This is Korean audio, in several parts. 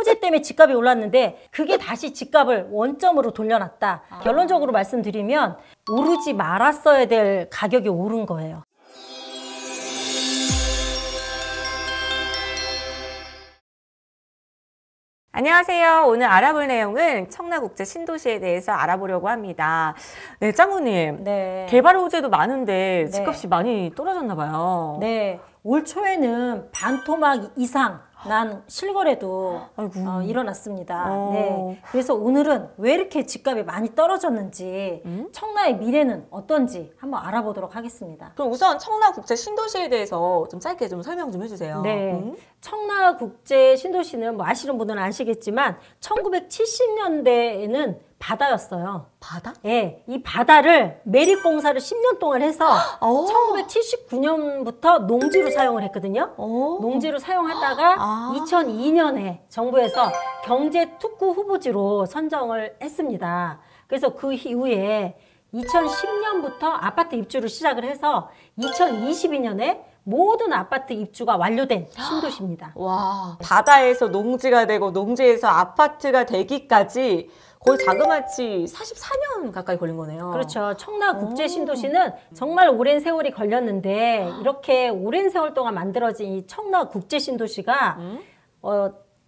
호재 때문에 집값이 올랐는데 그게 다시 집값을 원점으로 돌려놨다. 결론적으로 말씀드리면 오르지 말았어야 될 가격이 오른 거예요. 안녕하세요. 오늘 알아볼 내용은 청라국제 신도시에 대해서 알아보려고 합니다. 네, 짱구님. 네. 개발 호재도 많은데 네. 집값이 많이 떨어졌나 봐요. 네. 올 초에는 반토막 이상 난 실거래도 일어났습니다. 네. 그래서 오늘은 왜 이렇게 집값이 많이 떨어졌는지 청라의 미래는 어떤지 한번 알아보도록 하겠습니다. 그럼 우선 청라국제 신도시에 대해서 좀 짧게 좀 설명 좀 해주세요. 네. 청라국제 신도시는 뭐 아시는 분들은 아시겠지만 1970년대에는 바다였어요. 바다? 네, 이 바다를 매립공사를 10년 동안 해서 1979년부터 농지로 사용을 했거든요. 농지로 사용하다가 2002년에 정부에서 경제특구 후보지로 선정을 했습니다. 그래서 그 이후에 2010년부터 아파트 입주를 시작을 해서 2022년에 모든 아파트 입주가 완료된 신도시입니다. 와, 바다에서 농지가 되고 농지에서 아파트가 되기까지 거의 자그마치 44년 가까이 걸린 거네요. 그렇죠. 청라국제 신도시는 정말 오랜 세월이 걸렸는데 이렇게 오랜 세월 동안 만들어진 이 청라국제 신도시가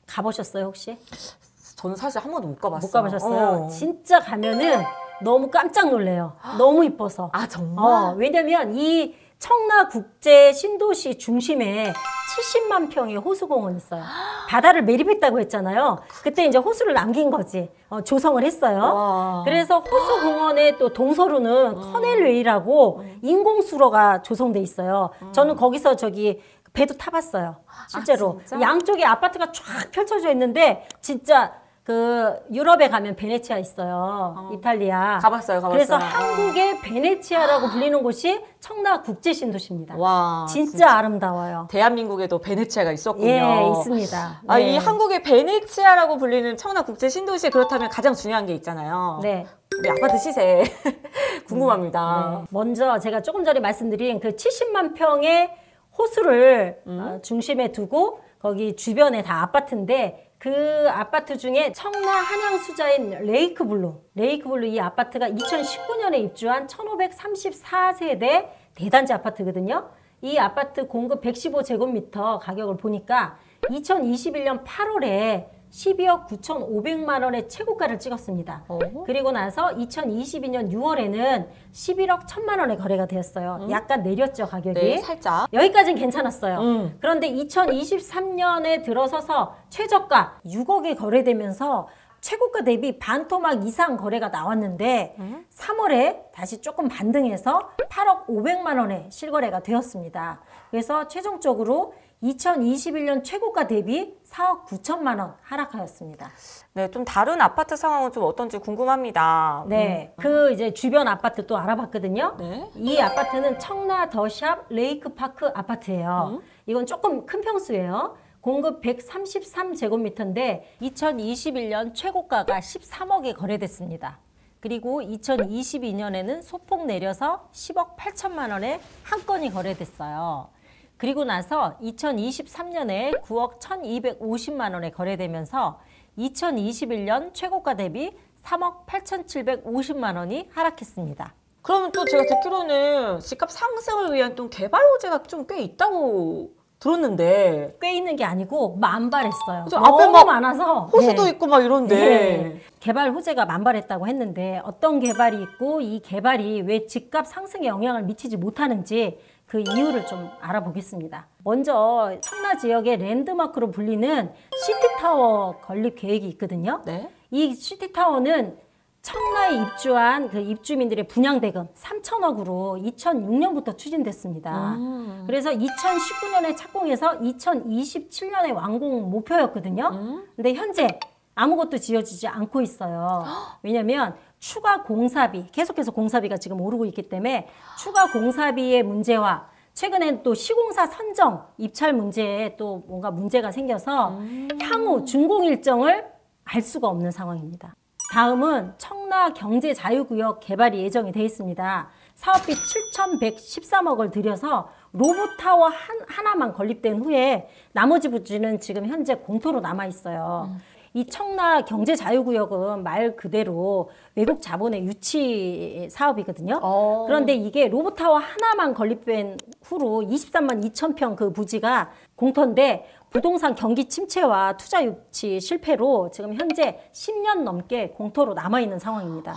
가보셨어요 혹시? 저는 사실 한 번도 못 가봤어요. 못 가보셨어요? 진짜 가면은 너무 깜짝 놀래요. 너무 이뻐서. 아 정말? 왜냐면 이 청라국제 신도시 중심에 70만 평의 호수공원이 있어요. 바다를 매립했다고 했잖아요. 그때 이제 호수를 남긴 거지. 조성을 했어요. 와. 그래서 호수공원의 또 동서로는 커넬웨이라고 인공수로가 조성돼 있어요. 저는 거기서 배도 타봤어요. 실제로. 양쪽에 아파트가 쫙 펼쳐져 있는데 진짜 그 유럽에 가면 베네치아 있어요. 이탈리아. 가봤어요. 그래서 한국의 베네치아라고 불리는 곳이 청라국제신도시입니다. 와, 진짜 아름다워요. 대한민국에도 베네치아가 있었군요. 예, 있습니다. 아, 네. 이 한국의 베네치아라고 불리는 청라국제신도시 그렇다면 가장 중요한 게 있잖아요. 네. 우리 아파트 시세 궁금합니다. 네. 먼저 제가 조금 전에 말씀드린 그 70만 평의 호수를 중심에 두고 거기 주변에 다 아파트인데 그 아파트 중에 청라 한양수자인 레이크블루 이 아파트가 2019년에 입주한 1534세대 대단지 아파트거든요. 이 아파트 공급 115제곱미터 가격을 보니까 2021년 8월에 12억 9,500만 원의 최고가를 찍었습니다. 그리고 나서 2022년 6월에는 11억 1,000만 원에 거래가 되었어요. 약간 내렸죠, 가격이. 네, 살짝. 여기까지는 괜찮았어요. 그런데 2023년에 들어서서 최저가 6억에 거래되면서 최고가 대비 반토막 이상 거래가 나왔는데 3월에 다시 조금 반등해서 8억 500만 원에 실거래가 되었습니다. 그래서 최종적으로 2021년 최고가 대비 4억 9천만 원 하락하였습니다. 네, 좀 다른 아파트 상황은 좀 어떤지 궁금합니다. 네, 이제 주변 아파트 또 알아봤거든요. 네. 이 아파트는 청라 더샵 레이크파크 아파트예요. 이건 조금 큰 평수예요. 공급 133제곱미터인데 2021년 최고가가 13억에 거래됐습니다. 그리고 2022년에는 소폭 내려서 10억 8천만 원에 한 건이 거래됐어요. 그리고 나서 2023년에 9억 1,250만 원에 거래되면서 2021년 최고가 대비 3억 8,750만 원이 하락했습니다. 그러면 또 제가 듣기로는 집값 상승을 위한 또 개발 호재가 좀 꽤 있다고 들었는데 꽤 있는 게 아니고 만발했어요. 앞에 너무 많아서 호수도 있고 막 이런데 네. 개발 호재가 만발했다고 했는데 어떤 개발이 있고 이 개발이 왜 집값 상승에 영향을 미치지 못하는지 그 이유를 좀 알아보겠습니다. 먼저 청라 지역의 랜드마크로 불리는 시티타워 건립 계획이 있거든요. 네? 이 시티타워는 청라에 입주한 그 입주민들의 분양대금 3천억으로 2006년부터 추진됐습니다. 그래서 2019년에 착공해서 2027년에 완공 목표였거든요. 근데 현재 아무것도 지어지지 않고 있어요. 왜냐면 추가 공사비, 계속해서 공사비가 지금 오르고 있기 때문에 추가 공사비의 문제와 최근엔 또 시공사 선정, 입찰 문제에 또 뭔가 문제가 생겨서 향후 준공 일정을 알 수가 없는 상황입니다. 다음은 청라 경제자유구역 개발이 예정이 돼 있습니다. 사업비 7,113억을 들여서 로봇타워 하나만 건립된 후에 나머지 부지는 지금 현재 공터로 남아 있어요. 이 청라 경제자유구역은 말 그대로 외국 자본의 유치 사업이거든요. 그런데 이게 로봇타워 하나만 건립된 후로 23만 2천 평 그 부지가 공터인데 부동산 경기 침체와 투자 유치 실패로 지금 현재 10년 넘게 공터로 남아 있는 상황입니다.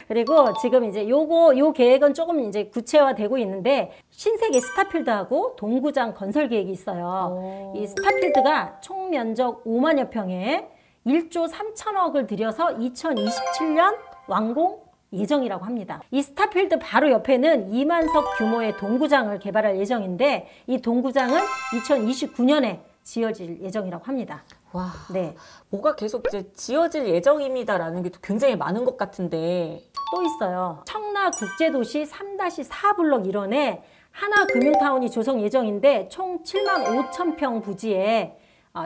그리고 지금 이제 요 계획은 조금 이제 구체화되고 있는데 신세계 스타필드하고 동구장 건설 계획이 있어요. 이 스타필드가 총 면적 5만여 평에 1조 3천억을 들여서 2027년 완공 예정이라고 합니다. 이 스타필드 바로 옆에는 2만석 규모의 동구장을 개발할 예정인데 이 동구장은 2029년에 지어질 예정이라고 합니다. 와, 네. 뭐가 계속 이제 지어질 예정입니다라는 게 굉장히 많은 것 같은데. 또 있어요. 청라 국제도시 3-4 블록 1원에 하나금융타운이 조성 예정인데 총 7만 5천 평 부지에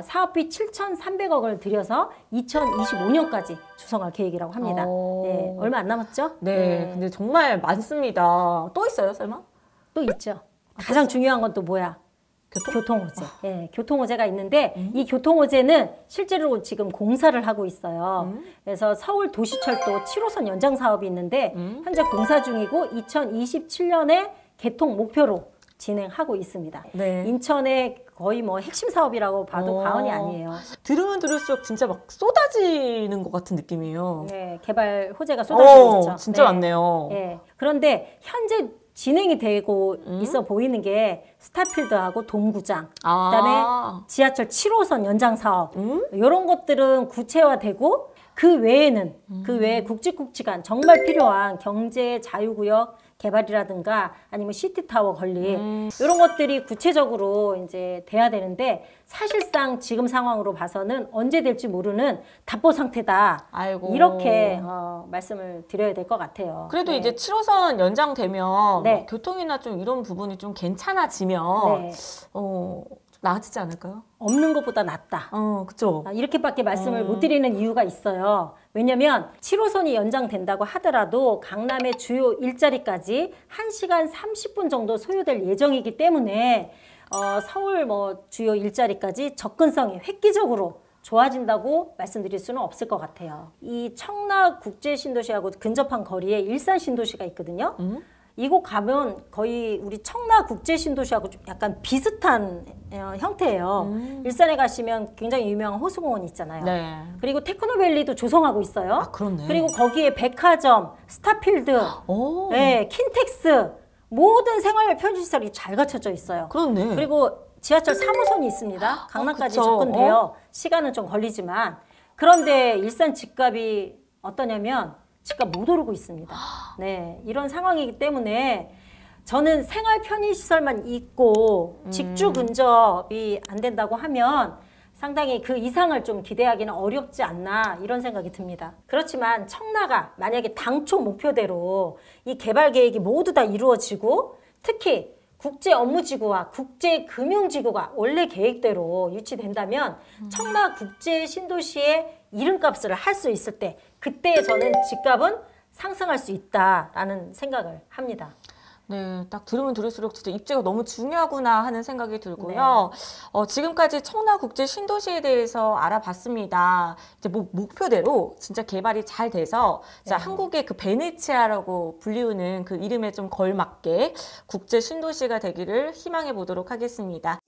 사업비 7,300억을 들여서 2025년까지 조성할 계획이라고 합니다. 네, 얼마 안 남았죠? 네, 근데 정말 많습니다. 또 있어요, 설마? 또 있죠. 가장 중요한 건 또 뭐야? 교통호재. 예, 교통호재가 있는데 이 교통호재는 실제로 지금 공사를 하고 있어요. 그래서 서울 도시철도 7호선 연장 사업이 있는데 현재 공사 중이고 2027년에 개통 목표로 진행하고 있습니다. 네. 인천의 거의 뭐 핵심 사업이라고 봐도 과언이 아니에요. 들으면 들을수록 진짜 막 쏟아지는 것 같은 느낌이에요. 네, 개발 호재가 쏟아지고 있죠. 진짜 네. 많네요. 네. 그런데 현재 진행이 되고 있어 보이는 게 스타필드하고 동구장, 그다음에 지하철 7호선 연장 사업 이런 것들은 구체화되고 그 외에는 그 외에 굵직굵직한 정말 필요한 경제 자유구역 개발이라든가 아니면 시티타워 건립 이런 것들이 구체적으로 이제 돼야 되는데 사실상 지금 상황으로 봐서는 언제 될지 모르는 답보 상태다. 아이고. 이렇게 말씀을 드려야 될 것 같아요. 그래도 네. 이제 7호선 연장되면 네. 교통이나 좀 이런 부분이 좀 괜찮아지면 네. 좀 나아지지 않을까요? 없는 것보다 낫다. 그쵸. 이렇게밖에 말씀을 못 드리는 이유가 있어요. 왜냐면 7호선이 연장된다고 하더라도 강남의 주요 일자리까지 1시간 30분 정도 소요될 예정이기 때문에 서울 뭐 주요 일자리까지 접근성이 획기적으로 좋아진다고 말씀드릴 수는 없을 것 같아요. 이 청라 국제신도시하고 근접한 거리에 일산신도시가 있거든요. 이곳 가면 거의 우리 청라 국제신도시하고 좀 약간 비슷한 형태예요. 일산에 가시면 굉장히 유명한 호수공원 있잖아요. 네. 그리고 테크노밸리도 조성하고 있어요. 그렇네. 그리고 거기에 백화점, 스타필드, 네, 킨텍스 모든 생활 편의시설이 잘 갖춰져 있어요. 그렇네. 그리고 지하철 3호선이 있습니다. 강남까지 그쵸. 접근돼요. 시간은 좀 걸리지만 그런데 일산 집값이 어떠냐면 집값 못 오르고 있습니다. 네, 이런 상황이기 때문에 저는 생활 편의시설만 있고 직주 근접이 안 된다고 하면 상당히 그 이상을 좀 기대하기는 어렵지 않나 이런 생각이 듭니다. 그렇지만 청라가 만약에 당초 목표대로 이 개발 계획이 모두 다 이루어지고 특히 국제업무지구와 국제금융지구가 원래 계획대로 유치된다면 청라 국제신도시의 이름값을 할 수 있을 때 그때 저는 집값은 상승할 수 있다라는 생각을 합니다. 네, 딱 들으면 들을수록 진짜 입지가 너무 중요하구나 하는 생각이 들고요. 지금까지 청라국제신도시에 대해서 알아봤습니다. 이제 목표대로 진짜 개발이 잘 돼서 자, 한국의 그 베네치아라고 불리우는 그 이름에 좀 걸맞게 국제신도시가 되기를 희망해 보도록 하겠습니다.